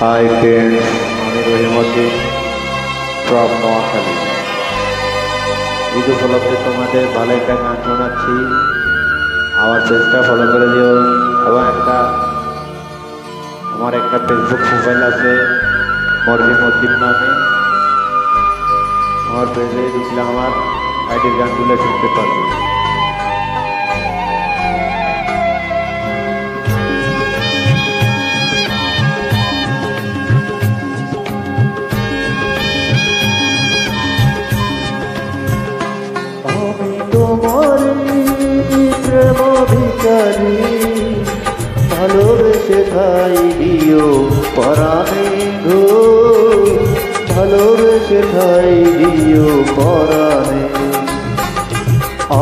Hi friends, আমি Rahimuddin from Noakhali. Eid উপলক্ষে তোমাদের ভালো একটা গান শোনাচ্ছি। আমার পেজটা ফলো করে দিও এবং আমার একটা ফেসবুক প্রোফাইল আছে রহিমউদ্দিন নামে। আমার পেজে ঢুকলে আমার আইডির গানগুলো শুনতে পারবে। প্রেম ভিখারি ভালোবেসে খাই দিও পরাণে গো, ভালোবেসে খাই দিও পরাণে।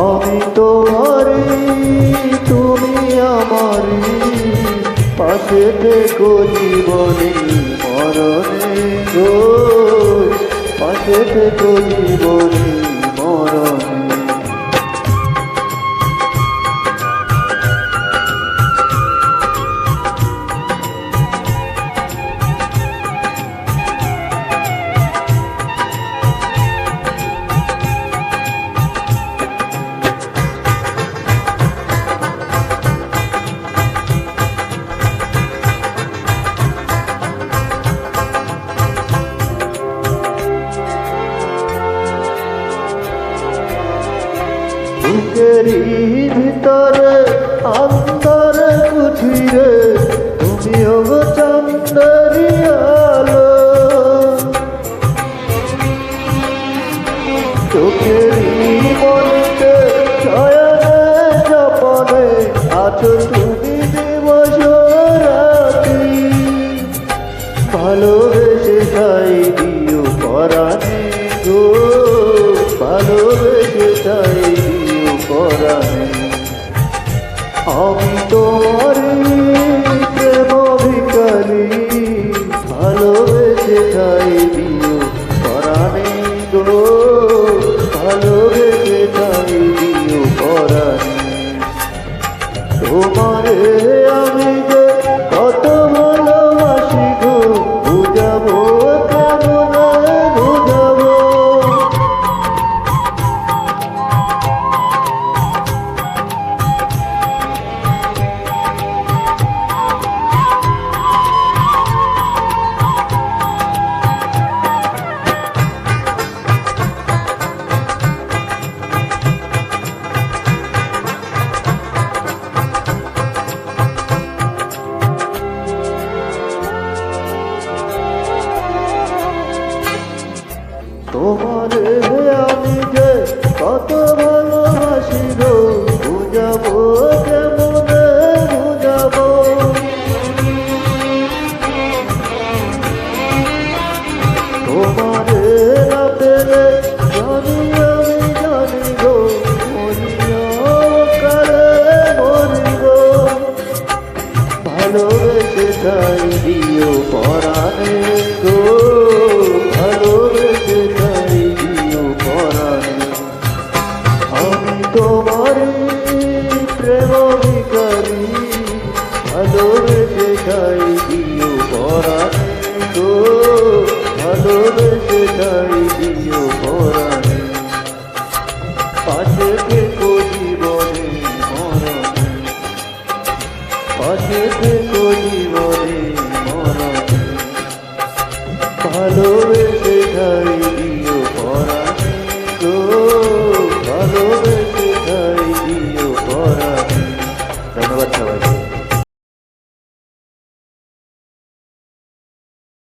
আমি তোমারি তুমি আমারি, পাশে থেকো জীবনে মরণে গো, পাশে থেকো জীবনে মরণে। বুকেরই ভিতরে অন্তরে কুঠিরে তুমিও গো চন্দ্রেরই আলো, চোখেরই মনেতে শয়নে জপনে আছো তুমি দিবস রাতি। ভালোবেসে খাই দিও পরাণে গো, ভালোবেসে খাই দিও পরাণে। আমি তোমারি প্রেম ভিখারি ভালোবেসে খাই দিও পরাণে গো, ভালোবেসে খাই দিও পরাণে। তোমারে আমি যে কত ভালোবাসি গো, বুঝাবো কেমন বুঝাবো। তোমারে আমি যে কত ভালোবাসি গো, বুঝাবো কেমন বুঝাবো। তোমারে না পেলে জানি আমি জানি গো, মরিয়া কালে মরি গো। ভালোবেসে খাই দিও পরাণে গো, ভালোবেসে খাই দিও পরাণে। আমি তোমারি প্রেম ভিখারি ভালোবেসে খাই দিও পরাণে গো, ভালোবেসে খাই দিও পরাণে। পাশে থেকো জীবনে মরণে, পাশে থেকো জীবনে মরণে। ভালোবেসে খাই দিও পরাণে গো, ভালোবেসে খাই দিও পরাণে। ধন্যবাদ সবাইকে।